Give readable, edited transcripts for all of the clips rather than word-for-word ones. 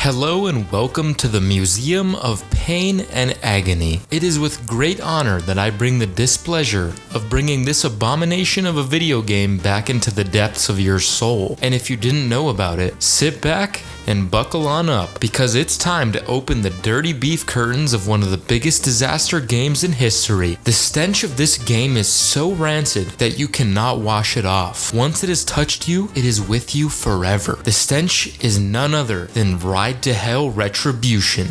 Hello and welcome to the Museum of Pain and Agony. It is with great honor that I bring the displeasure of bringing this abomination of a video game back into the depths of your soul. And if you didn't know about it, sit back and buckle on up, because it's time to open the dirty beef curtains of one of the biggest disaster games in history. The stench of this game is so rancid that you cannot wash it off. Once it has touched you, it is with you forever. The stench is none other than To Hell Retribution.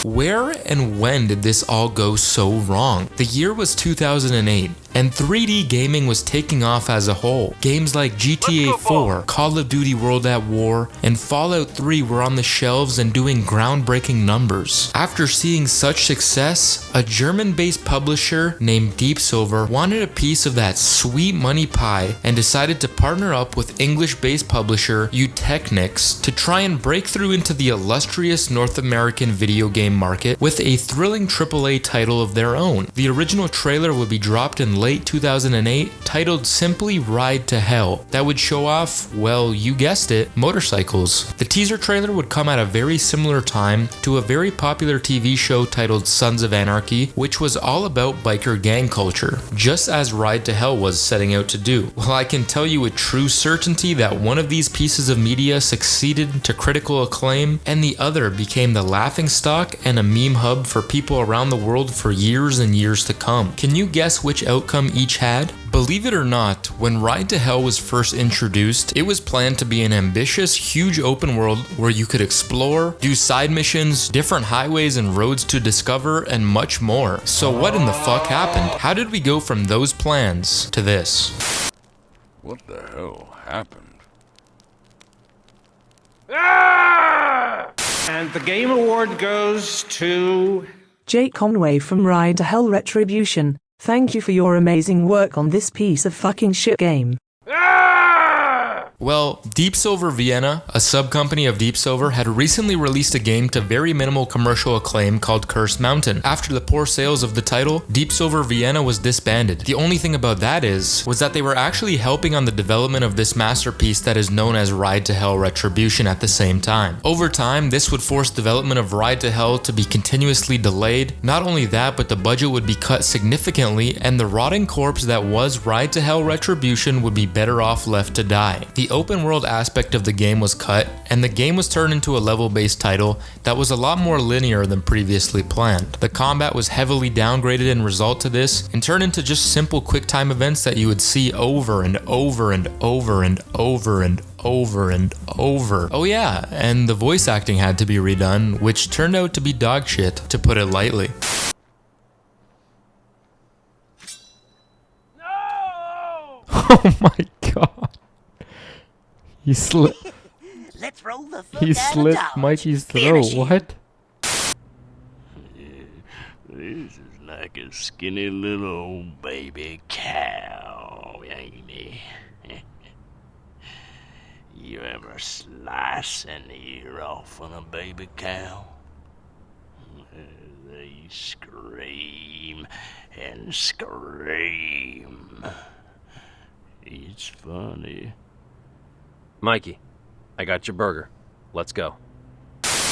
Where and when did this all go so wrong? The year was 2008, and 3D gaming was taking off as a whole. Games like GTA 4, Call of Duty World at War, and Fallout 3 were on the shelves and doing groundbreaking numbers. After seeing such success, a German-based publisher named Deep Silver wanted a piece of that sweet money pie and decided to partner up with English-based publisher Eutechnyx to try and break through into the illustrious North American video game market with a thrilling AAA title of their own. The original trailer would be dropped in late 2008, titled simply Ride to Hell, that would show off, well, you guessed it, motorcycles. The teaser trailer would come at a very similar time to a very popular TV show titled Sons of Anarchy, which was all about biker gang culture, just as Ride to Hell was setting out to do. Well, I can tell you with true certainty that one of these pieces of media succeeded to critical acclaim, and the other became the laughingstock and a meme hub for people around the world for years and years to come. Can you guess which outcome each had? Believe it or not, when Ride to Hell was first introduced, it was planned to be an ambitious, huge open world where you could explore, do side missions, different highways and roads to discover, and much more. So what in the fuck happened? How did we go from those plans to this? What the hell happened? And the Game Award goes to... Jake Conway from To Hell Retribution. Thank you for your amazing work on this piece of fucking shit game. Well, Deep Silver Vienna, a sub-company of Deep Silver, had recently released a game to very minimal commercial acclaim called Cursed Mountain. After the poor sales of the title, Deep Silver Vienna was disbanded. The only thing about that was that they were actually helping on the development of this masterpiece that is known as To Hell Retribution at the same time. Over time, this would force development of To Hell to be continuously delayed. Not only that, but the budget would be cut significantly, and the rotting corpse that was To Hell Retribution would be better off left to die. The open world aspect of the game was cut, and the game was turned into a level-based title that was a lot more linear than previously planned. The combat was heavily downgraded in result to this, and turned into just simple quick-time events that you would see over and over and over and over and over and over. Oh yeah, and the voice acting had to be redone, which turned out to be dog shit, to put it lightly. No! Oh my god. He slit. Let's roll the foot He slit Mikey's throat. What? This is like a skinny little old baby cow, ain't it? You ever slice an ear off on a baby cow? They scream and scream. It's funny. Mikey, I got your burger. Let's go.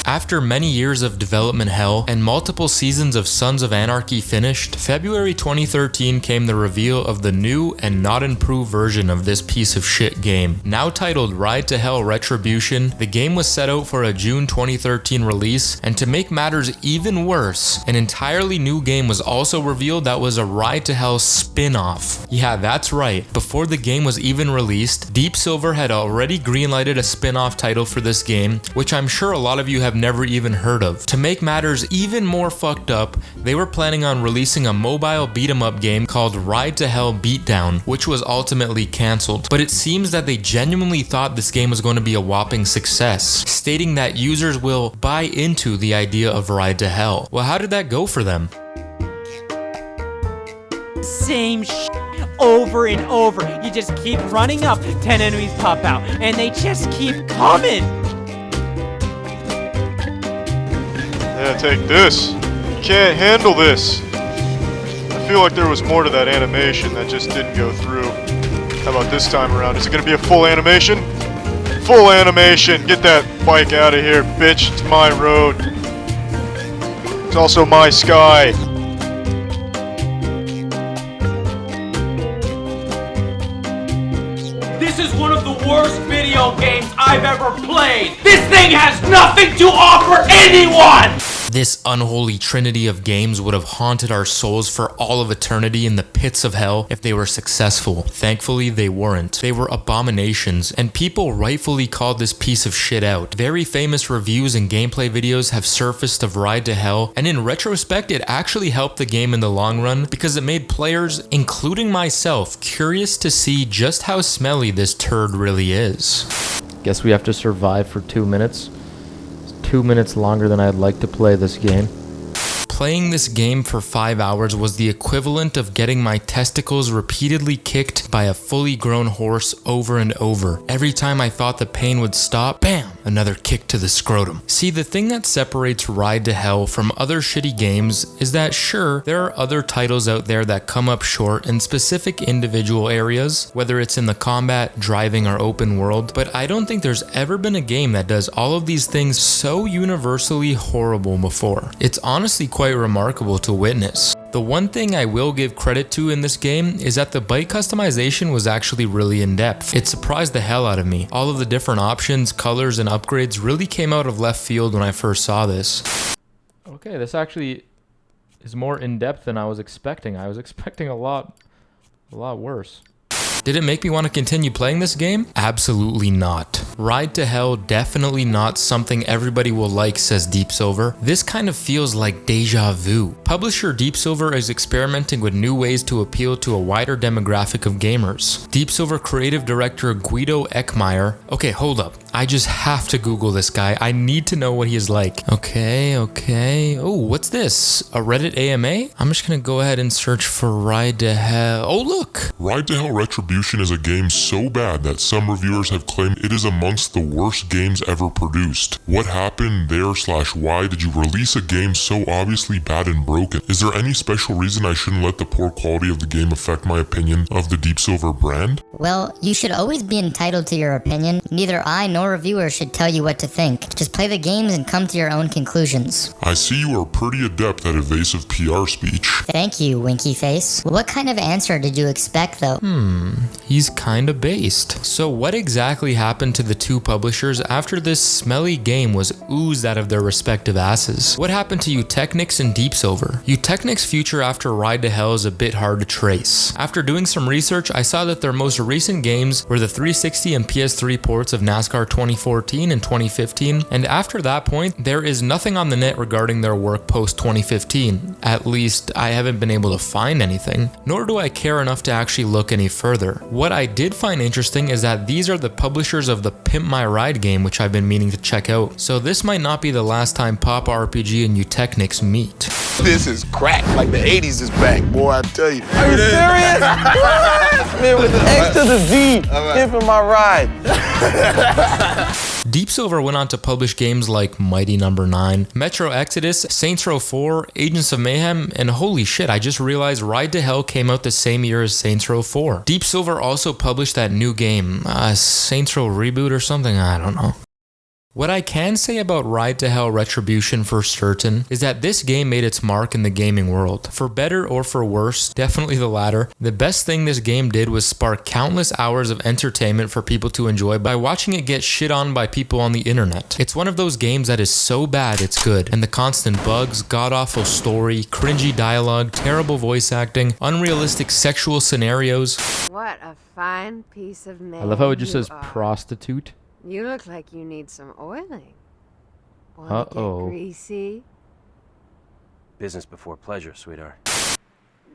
After many years of development hell and multiple seasons of Sons of Anarchy finished, February 2013 came the reveal of the new and not improved version of this piece of shit game. Now titled To Hell Retribution, the game was set out for a June 2013 release, and to make matters even worse, an entirely new game was also revealed that was a To Hell spin-off. Yeah, that's right. Before the game was even released, Deep Silver had already greenlighted a spin-off title for this game, which I'm sure a lot of you have never even heard of. To make matters even more fucked up, they were planning on releasing a mobile beat-em-up game called To Hell Beatdown, which was ultimately cancelled. But it seems that they genuinely thought this game was going to be a whopping success, stating that users will buy into the idea of To Hell. Well, how did that go for them? Same over and over. You just keep running up, 10 enemies pop out, and they just keep coming. Yeah, take this. You can't handle this. I feel like there was more to that animation that just didn't go through. How about this time around? Is it gonna be a full animation? Full animation! Get that bike out of here, bitch. It's my road. It's also my sky. This is one of the worst video games I've ever played. This thing has nothing to offer anyone! This unholy trinity of games would have haunted our souls for all of eternity in the pits of hell if they were successful. Thankfully, they weren't. They were abominations, and people rightfully called this piece of shit out. Very famous reviews and gameplay videos have surfaced of Ride to Hell, and in retrospect, it actually helped the game in the long run because it made players, including myself, curious to see just how smelly this turd really is. Guess we have to survive for 2 minutes. 2 minutes longer than I'd like to play this game. Playing this game for 5 hours was the equivalent of getting my testicles repeatedly kicked by a fully grown horse over and over. Every time I thought the pain would stop, bam, another kick to the scrotum. See, the thing that separates Ride to Hell from other shitty games is that sure, there are other titles out there that come up short in specific individual areas, whether it's in the combat, driving, or open world, but I don't think there's ever been a game that does all of these things so universally horrible before. It's honestly quite remarkable to witness. The one thing I will give credit to in this game is that the bike customization was actually really in-depth. It surprised the hell out of me. All of the different options, colors, and upgrades really came out of left field when I first saw this. Okay, this actually is more in-depth than I was expecting. I was expecting a lot worse. Did it make me want to continue playing this game? Absolutely not. Ride to Hell, definitely not something everybody will like, says Deep Silver. This kind of feels like deja vu. Publisher Deep Silver is experimenting with new ways to appeal to a wider demographic of gamers. Deep Silver creative director Guido Eckmeyer. Okay, hold up. I just have to Google this guy. I need to know what he is like. Okay. Oh, what's this? A Reddit AMA? I'm just gonna go ahead and search for Ride to Hell. Oh, look! Ride to Hell Retribution is a game so bad that some reviewers have claimed it is amongst the worst games ever produced. What happened there / why did you release a game so obviously bad and broken? Is there any special reason I shouldn't let the poor quality of the game affect my opinion of the Deep Silver brand? Well, you should always be entitled to your opinion. Neither I nor reviewers should tell you what to think. Just play the games and come to your own conclusions. I see you are pretty adept at evasive PR speech. Thank you, Winky Face. What kind of answer did you expect, though? He's kinda based. So what exactly happened to the two publishers after this smelly game was oozed out of their respective asses? What happened to Eutechnyx and Deep Silver? Eutechnyx's future after Ride to Hell is a bit hard to trace. After doing some research, I saw that their most recent games were the 360 and PS3 ports of NASCAR 2014 and 2015, and after that point, there is nothing on the net regarding their work post 2015. At least, I haven't been able to find anything, nor do I care enough to actually look any further. What I did find interesting is that these are the publishers of the Pimp My Ride game, which I've been meaning to check out, so this might not be the last time Pop RPG and Eutechnyx meet. This is crack, like the 80s is back, boy, I tell you. Are you serious? What? Man, with the X to the Z, Pimpin' My Ride. Deep Silver went on to publish games like Mighty No. 9, Metro Exodus, Saints Row 4, Agents of Mayhem, and holy shit, I just realized Ride to Hell came out the same year as Saints Row 4. Deep Silver also published that new game, Saints Row Reboot or something, I don't know. What I can say about Ride to Hell Retribution for certain is that this game made its mark in the gaming world. For better or for worse, definitely the latter, the best thing this game did was spark countless hours of entertainment for people to enjoy by watching it get shit on by people on the internet. It's one of those games that is so bad it's good, and the constant bugs, god-awful story, cringy dialogue, terrible voice acting, unrealistic sexual scenarios. What a fine piece of man. I love how it just says are. prostitute. You look like you need some oiling. Want to Uh-oh. get greasy? Business before pleasure, sweetheart.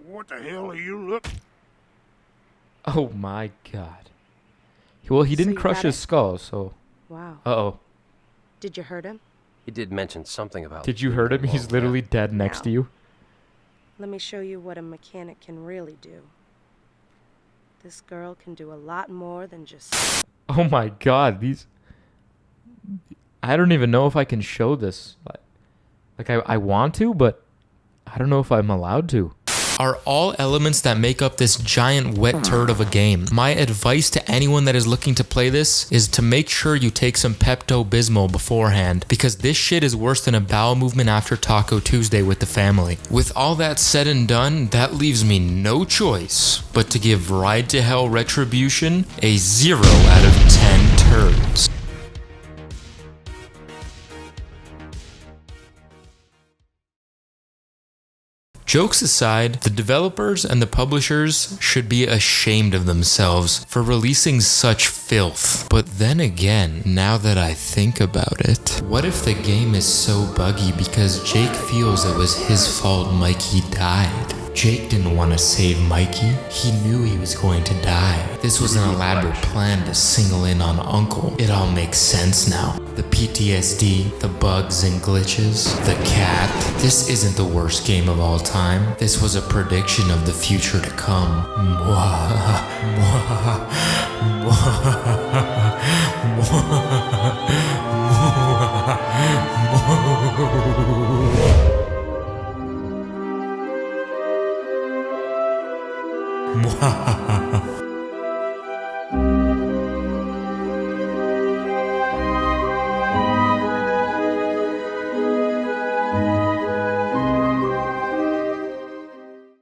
What the hell are you looking? Oh my god. Well, he didn't you crush got his it? skull, so... Wow. Uh-oh. Did you hurt him? He did mention something about... Did you hurt him? He's literally dead next to you. Let me show you what a mechanic can really do. This girl can do a lot more than just... Oh my god, these... I don't even know if I can show this. Like I want to, but I don't know if I'm allowed to. are all elements that make up this giant wet turd of a game. My advice to anyone that is looking to play this is to make sure you take some Pepto-Bismol beforehand, because this shit is worse than a bowel movement after Taco Tuesday with the family. With all that said and done, that leaves me no choice but to give Ride to Hell Retribution a 0 out of 10 turds. Jokes aside, the developers and the publishers should be ashamed of themselves for releasing such filth. But then again, now that I think about it, what if the game is so buggy because Jake feels it was his fault Mikey died? Jake didn't want to save Mikey. He knew he was going to die. This was an elaborate plan to single in on Uncle. It all makes sense now. The PTSD, the bugs and glitches, the cat. This isn't the worst game of all time. This was a prediction of the future to come. Mwahaha.